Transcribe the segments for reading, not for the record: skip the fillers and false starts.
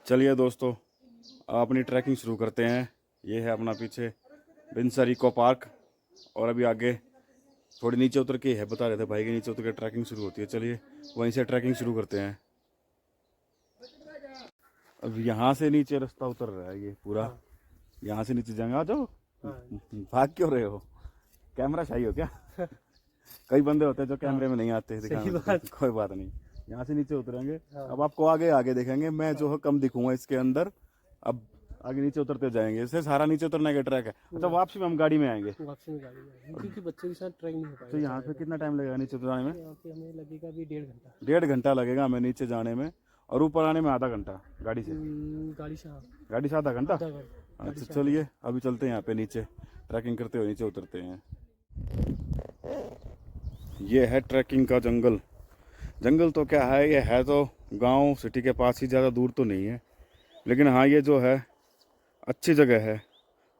चलिए दोस्तों, अपनी ट्रैकिंग शुरू करते हैं। ये है अपना पीछे बिनसर इको पार्क, और अभी आगे थोड़ी नीचे उतर के है, बता रहे थे भाई कि नीचे उतर के ट्रैकिंग शुरू होती है। चलिए वहीं से ट्रैकिंग शुरू करते हैं। अब यहाँ से नीचे रास्ता उतर रहा है ये पूरा। यहाँ से नीचे जाएंगे। आ जाओ। भाग क्यों रहे हो? कैमरा शाही हो क्या? कई बंदे होते हैं जो कैमरे में नहीं आते दिखाने। कोई बात नहीं, यहाँ से नीचे उतरेंगे। अब आपको आगे आगे देखेंगे, मैं जो है कम दिखूंगा इसके अंदर। अब आगे नीचे उतरते जाएंगे, इससे सारा नीचे उतरने का ट्रैक है। अच्छा, वापसी में हम गाड़ी में आएंगे। वापसी में गाड़ी में क्योंकि बच्चे के साथ ट्रैक नहीं हो पाएगा। तो यहाँ पे कितना टाइम लगेगा नीचे उतरने में? यहाँ पे हमें लगेगा अभी 1.5 घंटा। 1.5 घंटा लगेगा हमें नीचे जाने में, और ऊपर आने में आधा घंटा गाड़ी से। गाड़ी से आधा घंटा। अच्छा चलिए अभी चलते हैं यहाँ पे नीचे, ट्रैकिंग करते हुए नीचे उतरते हैं। ये है ट्रैकिंग का जंगल। जंगल तो क्या है, ये है तो गांव सिटी के पास ही, ज़्यादा दूर तो नहीं है। लेकिन हाँ, ये जो है अच्छी जगह है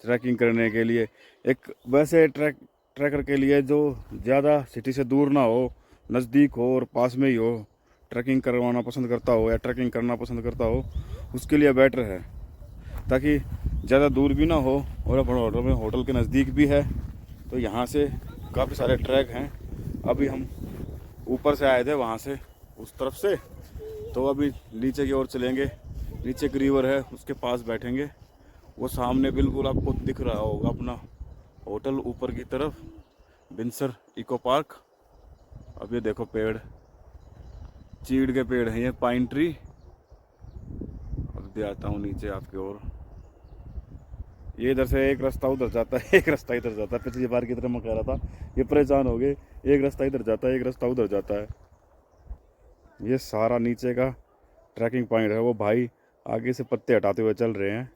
ट्रैकिंग करने के लिए। एक वैसे ट्रैकर के लिए जो ज़्यादा सिटी से दूर ना हो, नज़दीक हो और पास में ही हो, ट्रैकिंग करवाना पसंद करता हो या ट्रैकिंग करना पसंद करता हो, उसके लिए बेटर है, ताकि ज़्यादा दूर भी ना हो और अपने होटल के नज़दीक भी है। तो यहाँ से काफ़ी सारे ट्रैक हैं। अभी हम ऊपर से आए थे वहाँ से, उस तरफ से, तो अभी नीचे की ओर चलेंगे। नीचे एक रिवर है, उसके पास बैठेंगे। वो सामने बिल्कुल आपको दिख रहा होगा अपना होटल ऊपर की तरफ, बिनसर इको पार्क। अब ये देखो पेड़, चीड़ के पेड़ हैं ये, पाइन ट्री। अब दे आता हूँ नीचे आपकी ओर। ये इधर से एक रास्ता उधर जाता है, एक रास्ता इधर जाता है। पिछली बार की तरह मैं कह रहा था, ये परेशान हो गए। एक रास्ता इधर जाता है, एक रास्ता उधर जाता है। ये सारा नीचे का ट्रैकिंग पॉइंट है। वो भाई आगे से पत्ते हटाते हुए चल रहे हैं।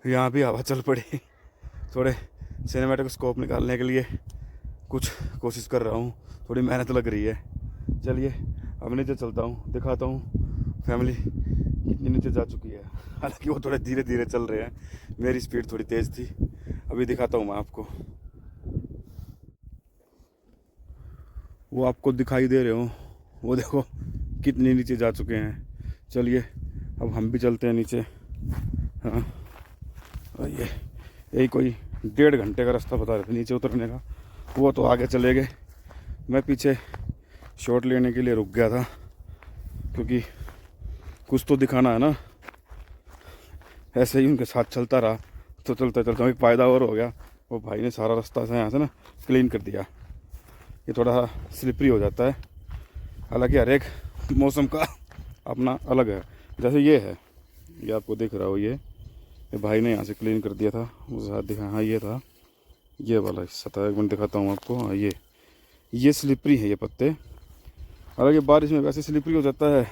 यहाँ भी हवा चल पड़ी। थोड़े सिनेमैटिक स्कोप निकालने के लिए कुछ कोशिश कर रहा हूँ, थोड़ी मेहनत लग रही है। चलिए अब नीचे चलता हूँ, दिखाता हूँ फैमिली कितनी नीचे जा चुकी है। हालांकि वो थोड़े धीरे धीरे चल रहे हैं, मेरी स्पीड थोड़ी तेज़ थी। अभी दिखाता हूँ मैं आपको। वो आपको दिखाई दे रहे हो, वो देखो कितनी नीचे जा चुके हैं। चलिए अब हम भी चलते हैं नीचे। हाँ, और ये यही कोई 1.5 घंटे का रास्ता बता रहे थे नीचे उतरने का। वो तो आगे चले गए, मैं पीछे शॉट लेने के लिए रुक गया था, क्योंकि कुछ तो दिखाना है ना। ऐसे ही उनके साथ चलता रहा, तो चलते चलते एक फ़ायदा और हो गया। वो भाई ने सारा रास्ता से यहाँ से ना क्लीन कर दिया। ये थोड़ा स्लिपरी हो जाता है, हालांकि हर एक मौसम का अपना अलग है। जैसे ये है, ये आपको दिख रहा हो, ये भाई ने यहाँ से क्लीन कर दिया था। मुझे हाथ दिखा, हाँ ये था, ये वाला हिस्सा था। एक मिनट दिखाता हूँ आपको। हाँ ये स्लिपरी है ये पत्ते। हालांकि बारिश में वैसे स्लिपरी हो जाता है,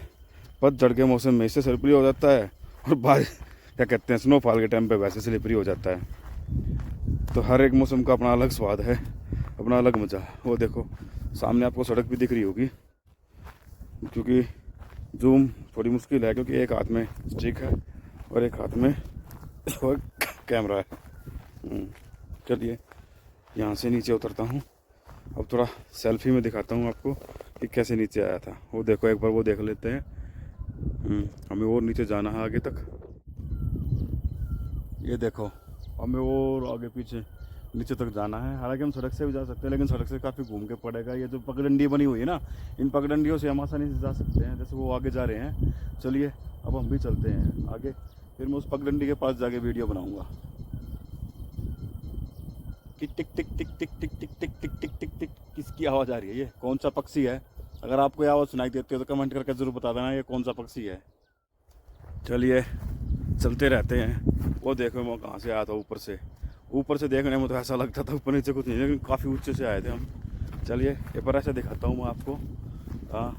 पतझड़ के मौसम में इससे स्लिपरी हो जाता है, और बारिश क्या कहते हैं स्नोफॉल के टाइम पे वैसे स्लिपरी हो जाता है। तो हर एक मौसम का अपना अलग स्वाद है, अपना अलग मज़ा। वो देखो सामने आपको सड़क भी दिख रही होगी, क्योंकि जूम थोड़ी मुश्किल है, क्योंकि एक हाथ में स्टिक है और एक हाथ में और कैमरा है। चलिए यहाँ से नीचे उतरता हूँ। अब थोड़ा सेल्फी में दिखाता हूँ आपको कि कैसे नीचे आया था। वो देखो, एक बार वो देख लेते हैं। हमें और नीचे जाना है आगे तक। ये देखो, हमें और आगे पीछे नीचे तक जाना है। हालांकि हम सड़क से भी जा सकते हैं, लेकिन सड़क से काफ़ी घूम के पड़ेगा। ये जो पगडंडी बनी हुई है ना, इन पगडंडियों से हम आसानी से जा सकते हैं। जैसे वो आगे जा रहे हैं, चलिए अब हम भी चलते हैं आगे। फिर मैं उस पगडंडी के पास जाके वीडियो बनाऊंगा कि टिक टिक टिक टिक टिक टिक टिक टिक टिक टिक टिक किसकी आवाज़ आ रही है, ये कौन सा पक्षी है। अगर आपको ये आवाज़ सुनाई देती है तो कमेंट करके ज़रूर बता देना ये कौन सा पक्षी है। चलिए चलते रहते हैं। वो देखो मैं कहाँ से आया था, ऊपर से देखने में तो ऐसा लगता था ऊपर नीचे कुछ नहीं, लेकिन काफ़ी ऊंचे से आए थे हम। चलिए एक बार ऐसे दिखाता हूँ मैं आपको, हाँ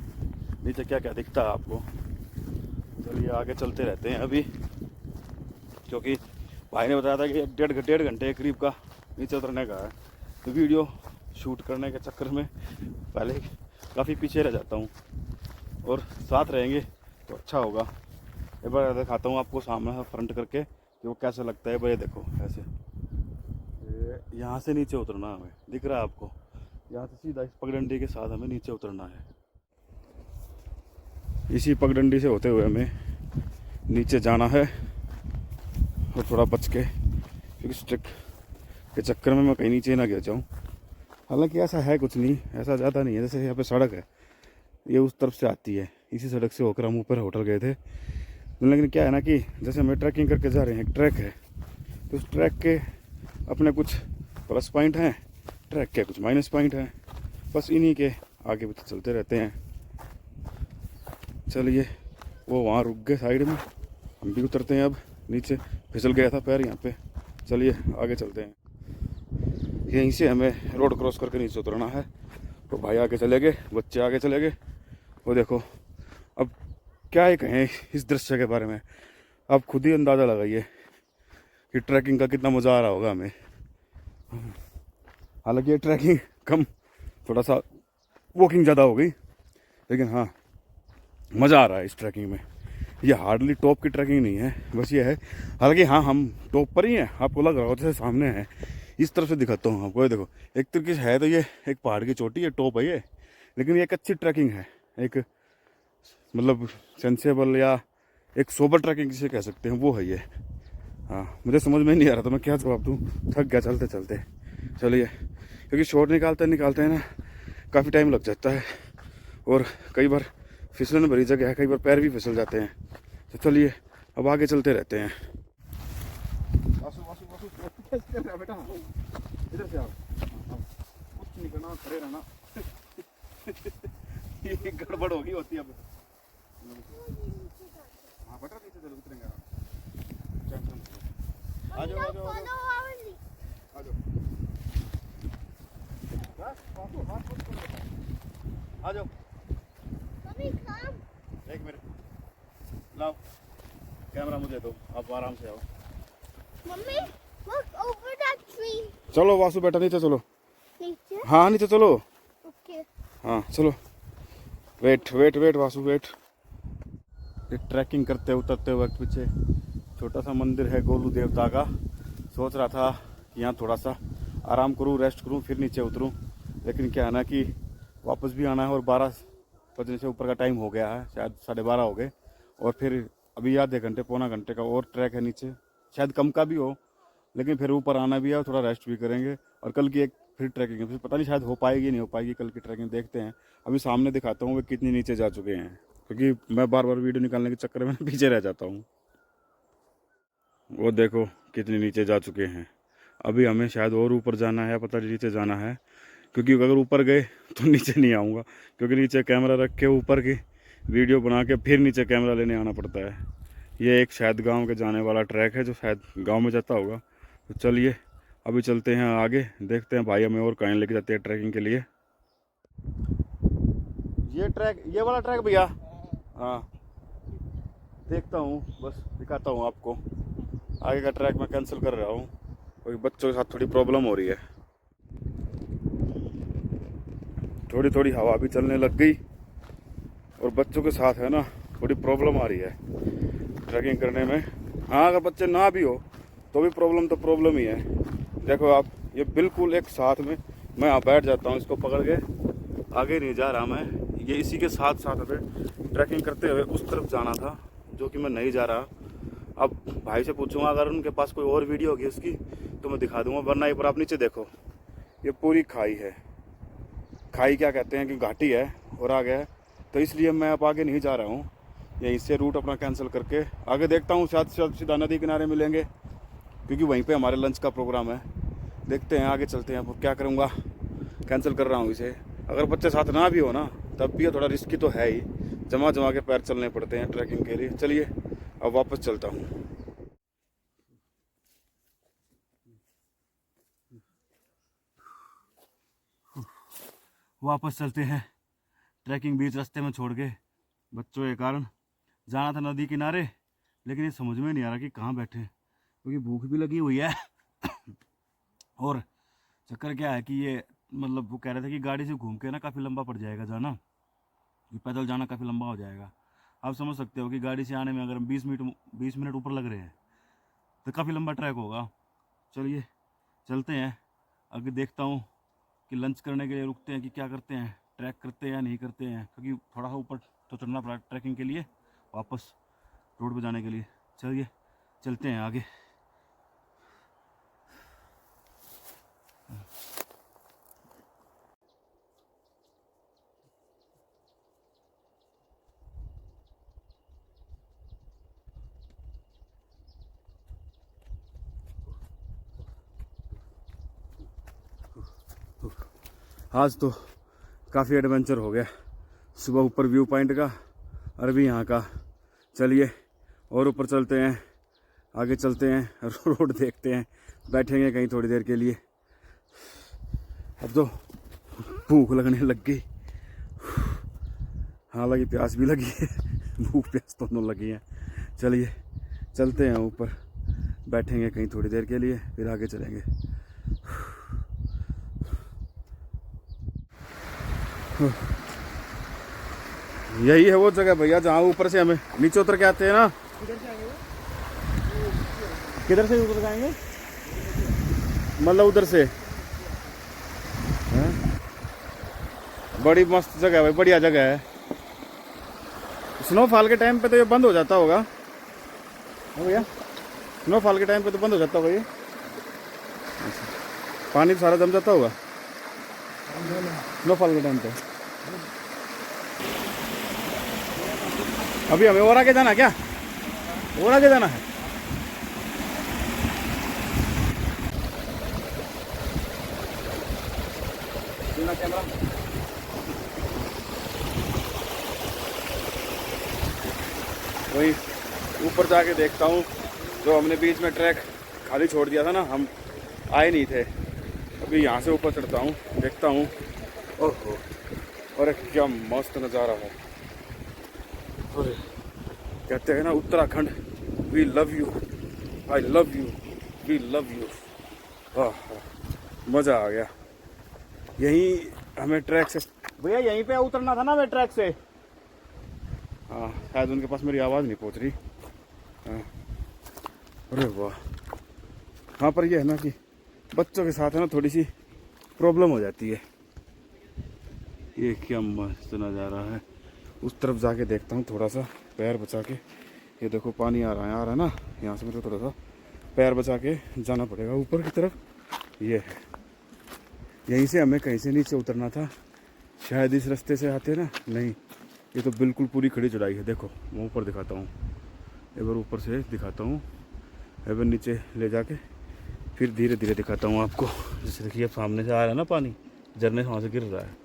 नीचे क्या क्या दिखता है आपको। चलिए आगे चलते रहते हैं अभी, क्योंकि भाई ने बताया था कि 1.5 घंटे के करीब का नीचे उतरने का है। तो वीडियो शूट करने के चक्कर में पहले काफ़ी पीछे रह जाता हूँ, और साथ रहेंगे तो अच्छा होगा। एक बार दिखाता हूँ आपको सामने फ्रंट करके कि वो कैसा लगता है। भाई देखो ऐसे यहाँ से नीचे उतरना हमें, दिख रहा है आपको, यहाँ से सीधा इस पगडंडी के साथ हमें नीचे उतरना है। इसी पगडंडी से होते हुए हमें नीचे जाना है और थोड़ा बच के, क्योंकि स्ट्रिक के चक्कर में मैं कहीं नीचे ना गिर जाऊँ। हालांकि ऐसा है कुछ नहीं, ऐसा ज़्यादा नहीं है। जैसे यहाँ पे सड़क है, ये उस तरफ से आती है, इसी सड़क से होकर हम ऊपर होटल गए थे। लेकिन क्या है ना कि जैसे हम ट्रैकिंग करके जा रहे हैं, एक ट्रैक है, तो उस ट्रैक के अपने कुछ प्लस पॉइंट हैं, ट्रैक के कुछ माइनस पॉइंट हैं, बस इन्हीं के आगे पीछे चलते रहते हैं। चलिए, वो वहाँ रुक गए साइड में, हम भी उतरते हैं अब नीचे। फिसल गया था पैर यहाँ पे। चलिए आगे चलते हैं। यहीं से हमें रोड क्रॉस करके नीचे उतरना है। तो भाई आगे चले गए, बच्चे आगे चले गए। वो देखो, अब क्या ही कहें इस दृश्य के बारे में, आप खुद ही अंदाज़ा लगाइए कि ट्रैकिंग का कितना मज़ा आ रहा होगा हमें। हालांकि ये ट्रैकिंग कम, थोड़ा सा वॉकिंग ज़्यादा हो गई, लेकिन हाँ मज़ा आ रहा है इस ट्रैकिंग में। ये हार्डली टॉप की ट्रैकिंग नहीं है, बस ये है। हालांकि हाँ, हम टॉप पर ही हैं, आपको लग रहा हो जैसे सामने है। इस तरफ से दिखाता हूँ आपको। ये देखो, एक तरीके से है तो ये एक पहाड़ की चोटी है, टॉप है ये, लेकिन ये एक अच्छी ट्रैकिंग है, एक मतलब सेंसेबल या एक सोबर ट्रैकिंग जिसे कह सकते हैं, वो है ये। हाँ, मुझे समझ में नहीं आ रहा था मैं क्या जवाब दूँ, थक गया चलते चलते। चलिए, क्योंकि शॉट निकालते निकालते हैं ना काफ़ी टाइम लग जाता है, और कई बार फिसलन भरी जगह है, कई बार पैर भी फिसल जाते हैं। तो चलिए अब आगे चलते रहते हैं। बेटा इधर से आओ, कुछ नहीं करना, खड़े रहना। ये गड़बड़ होगी होती है अब। हाँ बेटा, नीचे चलो, उतरेंगे आराम। आ जाओ आ जाओ आ जाओ आ जाओ, आ जाओ। एक मिनट, लाओ कैमरा मुझे दो, आप आराम से आओ। Mummy, look over that tree. चलो वासु बेटा, नीचे चलो। नीचे? हाँ नीचे चलो। Okay. हाँ चलो, wait wait wait Vasu wait. ये ट्रैकिंग करते उतरते वक्त पीछे छोटा सा मंदिर है गोलू देवता का। सोच रहा था कि यहाँ थोड़ा सा आराम करूँ, रेस्ट करूँ, फिर नीचे उतरूँ, लेकिन क्या है ना कि वापस भी आना है, और 12 बजने से ऊपर का टाइम हो गया है, शायद 12:30 हो गए, और फिर अभी आधे घंटे पौना घंटे का और ट्रैक है नीचे, शायद कम का भी हो, लेकिन फिर ऊपर आना भी है और थोड़ा रेस्ट भी करेंगे। और कल की एक फिर ट्रैकिंग है, फिर पता नहीं शायद हो पाएगी नहीं हो पाएगी कल की ट्रैकिंग, देखते हैं। अभी सामने दिखाता हूँ वे कितनी नीचे जा चुके हैं, क्योंकि मैं बार बार वीडियो निकालने के चक्कर में पीछे रह जाता हूँ। वो देखो कितनी नीचे जा चुके हैं। अभी हमें शायद और ऊपर जाना है, पता नहीं नीचे जाना है, क्योंकि अगर ऊपर गए तो नीचे नहीं आऊँगा, क्योंकि नीचे कैमरा रख के ऊपर की वीडियो बना के फिर नीचे कैमरा लेने आना पड़ता है। ये एक शायद गांव के जाने वाला ट्रैक है, जो शायद गांव में जाता होगा। तो चलिए अभी चलते हैं आगे, देखते हैं भाई हमें और कहीं लेके जाते हैं ट्रैकिंग के लिए। ये ट्रैक, ये वाला ट्रैक भैया, हाँ देखता हूँ, बस दिखाता हूँ आपको। आगे का ट्रैक मैं कैंसिल कर रहा हूँ, क्योंकि बच्चों के साथ थोड़ी प्रॉब्लम हो रही है। थोड़ी थोड़ी हवा भी चलने लग गई, और बच्चों के साथ है ना थोड़ी प्रॉब्लम आ रही है ट्रैकिंग करने में। हाँ, अगर बच्चे ना भी हो तो भी प्रॉब्लम तो प्रॉब्लम ही है। देखो आप, ये बिल्कुल एक साथ में मैं यहाँ बैठ जाता हूँ, इसको पकड़ के आगे नहीं जा रहा मैं, ये इसी के साथ साथ हमें ट्रैकिंग करते हुए उस तरफ जाना था, जो कि मैं नहीं जा रहा। अब भाई से पूछूंगा, अगर उनके पास कोई और वीडियो होगी उसकी तो मैं दिखा दूंगा, वरना एक बार आप नीचे देखो, ये पूरी खाई है। खाई क्या कहते हैं कि घाटी है और आगे है, तो इसलिए मैं अब आगे नहीं जा रहा हूँ। यहीं से रूट अपना कैंसिल करके आगे देखता हूँ, शायद सीधा नदी किनारे मिलेंगे, क्योंकि वहीं पे हमारे लंच का प्रोग्राम है। देखते हैं आगे चलते हैं। अब क्या करूँगा, कैंसिल कर रहा हूँ इसे। अगर बच्चे साथ ना भी हो ना तब भी ये थोड़ा रिस्की तो है ही, जमा जमा के पैर चलने पड़ते हैं ट्रैकिंग के लिए। चलिए अब वापस चलता हूँ। वापस चलते हैं, ट्रैकिंग बीच रास्ते में छोड़ के बच्चों के कारण। जाना था नदी किनारे, लेकिन ये समझ में नहीं आ रहा कि कहाँ बैठे, क्योंकि भूख भी लगी हुई है। और चक्कर क्या है कि ये मतलब वो कह रहे थे कि गाड़ी से घूम के ना काफ़ी लंबा पड़ जाएगा जाना, कि पैदल जाना काफ़ी लंबा हो जाएगा। आप समझ सकते हो कि गाड़ी से आने में अगर हम 20 मिनट ऊपर लग रहे हैं, तो काफ़ी लंबा ट्रैक होगा। चलिए चलते हैं आगे, देखता हूँ कि लंच करने के लिए रुकते हैं कि क्या करते हैं, ट्रैक करते हैं या नहीं करते हैं, क्योंकि थोड़ा सा ऊपर तो चढ़ना पड़ा ट्रैकिंग के लिए, वापस रोड पे जाने के लिए। चलिए चलते हैं आगे। आज तो काफ़ी एडवेंचर हो गया, सुबह ऊपर व्यू पॉइंट का और भी यहाँ का। चलिए और ऊपर चलते हैं, आगे चलते हैं, रोड देखते हैं, बैठेंगे कहीं थोड़ी देर के लिए। अब तो भूख लगने लग गई, हालांकि प्यास भी लगी है, भूख प्यास दोनों लगी हैं। चलिए चलते हैं ऊपर, बैठेंगे कहीं थोड़ी देर के लिए, फिर आगे चलेंगे। यही है वो जगह भैया जहाँ ऊपर से हमें नीचे उतर के आते हैं ना। किधर से उतर जाएंगे? मतलब उधर से। बड़ी मस्त जगह है भाई, बढ़िया जगह है। स्नोफॉल के टाइम पे तो ये बंद हो जाता होगा भैया, स्नोफॉल के टाइम पे तो बंद हो जाता होगा ये, पानी सारा जम जाता होगा स्नोफॉल के टाइम पे। अभी हमें और आगे जाना क्या? और आगे जाना है? कैमरा वही ऊपर जाके देखता हूँ। जो हमने बीच में ट्रैक खाली छोड़ दिया था ना, हम आए नहीं थे, अभी यहाँ से ऊपर चढ़ता हूँ, देखता हूँ। ओहो, अरे क्या मस्त नज़ारा है। अरे कहते हैं ना Uttarakhand, we love you, I love you, we love you. मज़ा आ गया। यहीं हमें ट्रैक से भैया, यहीं पे उतरना था ना हमें ट्रैक से। हाँ, शायद उनके पास मेरी आवाज़ नहीं पहुंच रही। हाँ, अरे वाह। हाँ, पर यह है ना कि बच्चों के साथ है ना थोड़ी सी प्रॉब्लम हो जाती है। ये क्या मस्त नज़ारा है। उस तरफ जाके देखता हूँ, थोड़ा सा पैर बचा के। ये देखो पानी आ रहा है ना, यहाँ से मेरे को थोड़ा सा पैर बचा के जाना पड़ेगा ऊपर की तरफ। ये है, यहीं से हमें कहीं से नीचे उतरना था, शायद इस रास्ते से आते ना। नहीं, ये तो बिल्कुल पूरी खड़ी चढ़ाई है। देखो मैं ऊपर दिखाता हूँ, एक बार ऊपर से दिखाता हूँ, एक बार नीचे ले जाके फिर धीरे धीरे दिखाता हूँ आपको। जैसे देखिए अब सामने से आ रहा है ना पानी, झरने से वहाँ से गिर रहा है।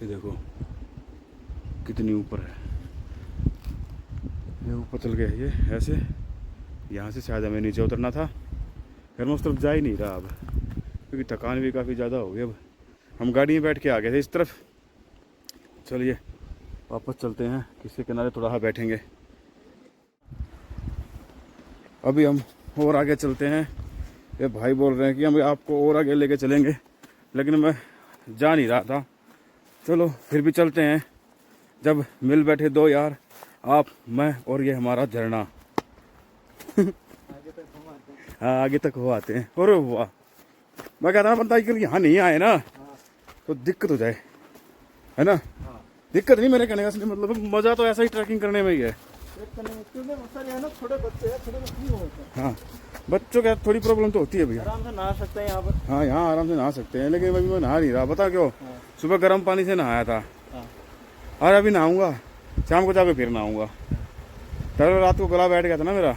ये देखो कितनी ऊपर है, ये ऊपर चल गया ये ऐसे। यहाँ से शायद हमें नीचे उतरना था, फिर मैं उस तरफ जा ही नहीं रहा अब, क्योंकि थकान भी काफ़ी ज़्यादा हो गई। अब हम गाड़ी में बैठ के आ गए थे इस तरफ। चलिए वापस चलते हैं, किसी किनारे थोड़ा सा बैठेंगे। अभी हम और आगे चलते हैं। ये भाई बोल रहे हैं कि हम आपको और आगे लेके चलेंगे, लेकिन मैं जा नहीं रहा था। चलो फिर भी चलते हैं। जब मिल बैठे दो यार, आप, मैं और ये हमारा झरना। हाँ, आगे तक हो आते हैं। और वाह, मैं कहता ना बंदा यहाँ नहीं आए ना तो दिक्कत हो जाए, है ना। दिक्कत नहीं मेरे कहने का, मतलब मज़ा तो ऐसा ही ट्रैकिंग करने में ही है। छोटे बच्चे हैं, छोटे बच्चे होते हैं। हाँ, बच्चों का थोड़ी प्रॉब्लम तो होती है भैया। आराम से नहा सकते हैं यहाँ पर। हाँ, यहाँ आराम से नहा सकते हैं, लेकिन अभी मैं नहा नहीं रहा। बता क्यों? सुबह गर्म पानी से नहाया था, और अभी नहाऊंगा, शाम को जाके फिर नहाऊंगा। कल रात को गला बैठ गया था ना मेरा।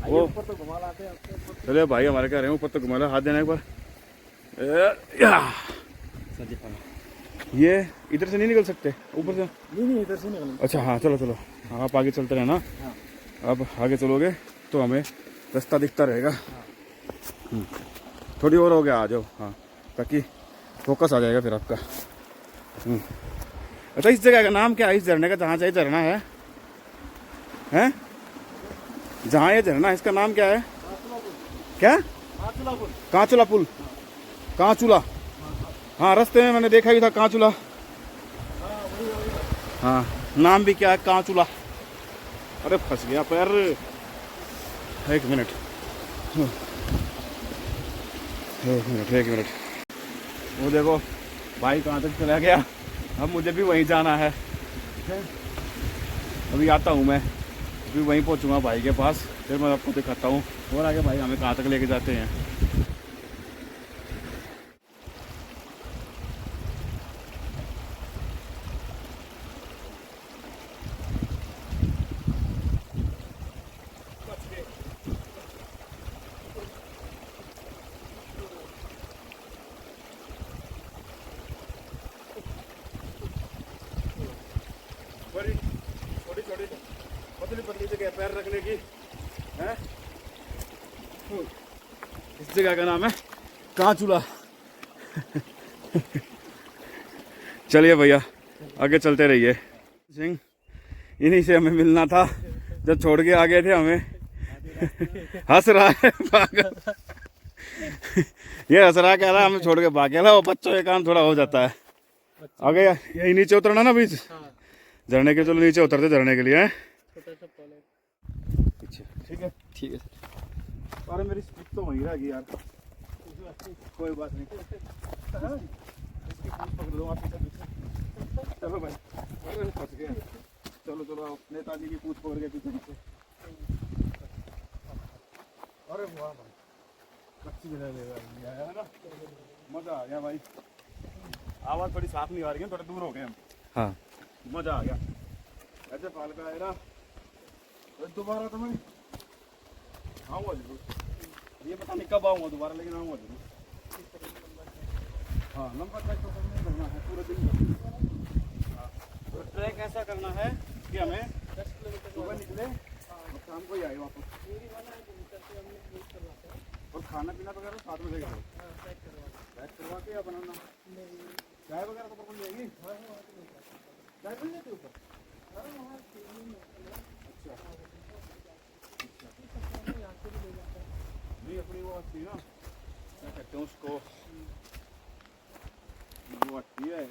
वो ऊपर तो घुमा लाते हैं। चलिए भाई, हमारे कह रहे हैं ऊपर तो घुमा ला, हाथ देना एक बार। ये इधर से नहीं निकल सकते ऊपर से? नहीं, इधर से निकल। अच्छा हाँ, चलो चलो, आप आगे चलते रहना। अब आगे चलोगे तो हमें रास्ता दिखता रहेगा। थोड़ी और हो गया, आ जाओ। हाँ, ताकि फोकस आ जाएगा फिर आपका। अच्छा, इस जगह का नाम क्या है, इस झरने का, जहाँ से झरना है? हैं? जहाँ ये झरना है इसका नाम क्या है? क्या? कांचुला पुल। कांचुला, हाँ, रास्ते में मैंने देखा ही था कांचुला। हाँ, नाम भी क्या है? कांचुला। अरे फंस गया पैर। एक मिनट, एक मिनट। वो देखो भाई कहाँ तक चला गया। अब मुझे भी वहीं जाना है। अभी आता हूँ मैं, अभी वहीं पहुँचूँगा भाई के पास, फिर मैं आपको दिखाता हूँ और आगे भाई हमें कहाँ तक लेके जाते हैं। बड़ी छोटी छोटी पतली पतली जगह पैर रखने की है। इस जगह का नाम है कांचुला। चलिए भैया आगे चलते रहिए। सिंह इन्हीं से हमें मिलना था, जब छोड़ के आ गए थे हमें। हंस रहा है पागल। ये हंस रहा, कह रहा है हमें छोड़ के भाग गया। वो बच्चों के काम थोड़ा हो जाता है। आगे यही नीचे उतरना ना बीच झरने के। चलो नीचे उतरते झरने के लिए हैं। पीछे ठीक है, ठीक है सर। अरे मेरी स्पिक तो वहीं रह गई यार। कोई बात नहीं, इसकी पूंछ पकड़ लो आप पीछे। चलो भाई, अरे फंस गए। चलो चलो नेताजी की पूंछ पकड़ के पीछे पीछे। अरे वाह भाई, अच्छी जगह ले गया है ना, मजा आ गया भाई। आवाज थोड़ी साफ नहीं आ रही है, थोड़े दूर हो गए हम। हाँ मजा आ गया। ऐसे फाल का है ना, दोबारा तो मैं आऊँगा जरूर। ये पता नहीं कब आऊँगा दोबारा, लेकिन आऊँगा जरूर। हाँ लंबा ट्रैक तो करना है पूरे दिन। हाँ तो ट्रैक ऐसा करना है कि हमें 10 किलोमीटर सुबह निकले और शाम को ही आए वापस। और खाना पीना वगैरह साथ में लेके पैक करवा के या बनाना। चाय वगैरह तो पकड़ जाएगी। चाय बन जाती है ऊपर। नहीं अपनी वो आती है ना, क्या कहते हैं उसको, वो आती है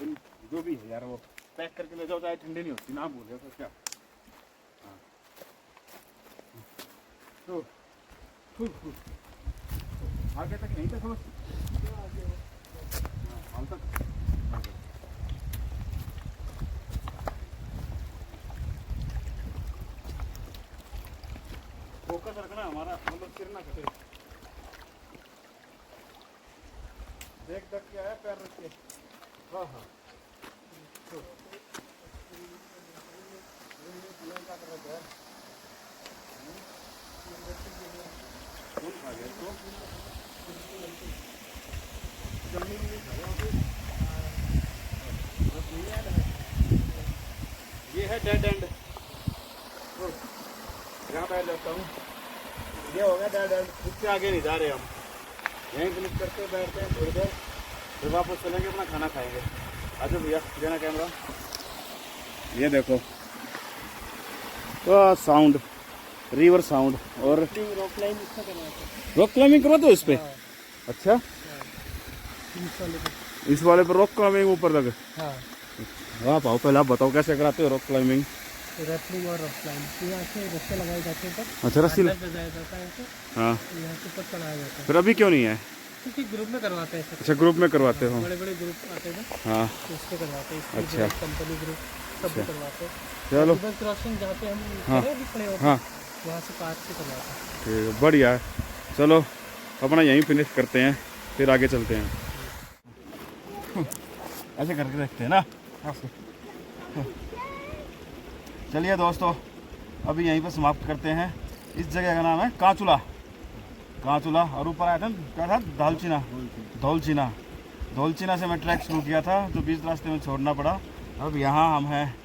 जो भी है यार, वो पैक करके ले जाओ, चाहे ठंडी नहीं होती ना, भूल गया तो क्या। हाँ तो आगे तक नहीं था समझ। हाँ तक फोकस रखना हमारा, मतलब सिर ना कटे। देख देख के आया पैर रख के। हाँ हाँ क्या कर रहा है, कौन खा गया इसको? जमीन में खा गया। ये है डेड एंड, यहाँ बैठ जाता हूँ। ये हो गया डेड एंड, इससे आगे नहीं जा रहे हम। यहीं क्लिक करके बैठते हैं थोड़ी देर, फिर वापस चलेंगे, अपना खाना खाएंगे। अच्छा भैया देना कैमरा। ये देखो तो साउंड, रिवर साउंड। और रॉक क्लाइंब इसका करना है। रॉक क्लाइंबिंग करो तो इस पे। अच्छा इस वाले पर रॉक क्लाइंबिंग ऊपर तक। हाँ वाह पाओ, पहले आप बताओ कैसे कराते हो रॉक क्लाइंबिंग। रैपलिंग और रॉक क्लाइंब, यहाँ से रस्से लगाए जाते हैं ऊपर। अच्छा रस्सी बजाया जाता है ऐसे, हाँ यहाँ से ऊपर चढ़ाया जाता है। फिर अभी क्यों नहीं है? क्योंकि ग्रुप में करवाते हैं। अच्छा ग्रुप में करवाते हो। बड़े बड़े ग्रुप आते हैं ना, हाँ तो इसके करवाते हैं। अच्छा कंपनी ग्रुप सब करवाते हैं। चलो रिवर क्रॉसिंग जहाँ पे हम हाँ खड़े होते हाँ हैं वहाँ से कार से करवाते हैं। ठीक है बढ़िया है। चलो अपना यहीं फिनिश करते हैं, फिर आगे चलते हैं। ऐसे करके देखते हैं ना। चलिए दोस्तों अभी यहीं पर समाप्त करते हैं। इस जगह का नाम है कांचुला। कांचुला और ऊपर आया था क्या था, धौलछिना। धौलछिना, धौलछिना से मैं ट्रैक शुरू किया था जो बीच रास्ते में छोड़ना पड़ा। अब यहाँ हम हैं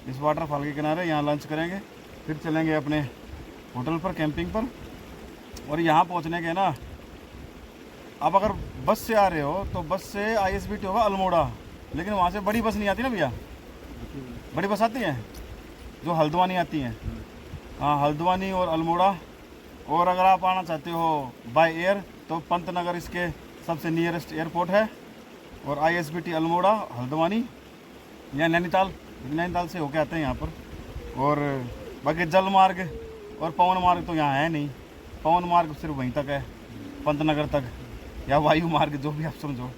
इस वाटरफॉल के किनारे, यहाँ लंच करेंगे, फिर चलेंगे अपने होटल पर, कैंपिंग पर। और यहाँ पहुँचने के ना, अब अगर बस से आ रहे हो तो बस से ISBT होगा अल्मोड़ा, लेकिन वहाँ से बड़ी बस नहीं आती ना भैया। बड़ी बस आती है जो हल्द्वानी आती हैं। हाँ हल्द्वानी और अल्मोड़ा। और अगर आप आना चाहते हो बाय एयर तो पंतनगर इसके सबसे नियरेस्ट एयरपोर्ट है। और ISBT अल्मोड़ा, हल्द्वानी या नैनीताल, नैनीताल से होके आते हैं यहाँ पर। और बाकी जल मार्ग और पवन मार्ग तो यहाँ है नहीं, पवन मार्ग सिर्फ वहीं तक है, पंतनगर तक, या वायु मार्ग जो भी आप समझो।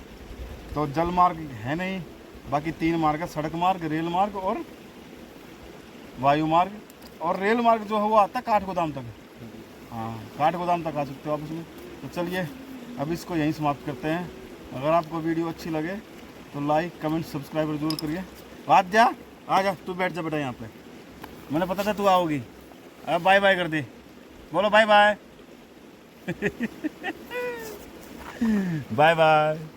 तो जल मार्ग है नहीं, बाकी 3 मार्ग है, सड़क मार्ग, रेल मार्ग और वायु मार्ग। और रेल मार्ग जो है वो आता है काठगोदाम तक। हाँ, काठगोदाम तक आ सकते हो आप इसमें। तो चलिए अब इसको यहीं समाप्त करते हैं। अगर आपको वीडियो अच्छी लगे तो लाइक कमेंट सब्सक्राइब जरूर करिए। आ जा तू बैठ जा बेटा यहाँ पे, मैंने पता था तू आओगी। अब बाय बाय कर दे, बोलो बाय बाय। Bye bye.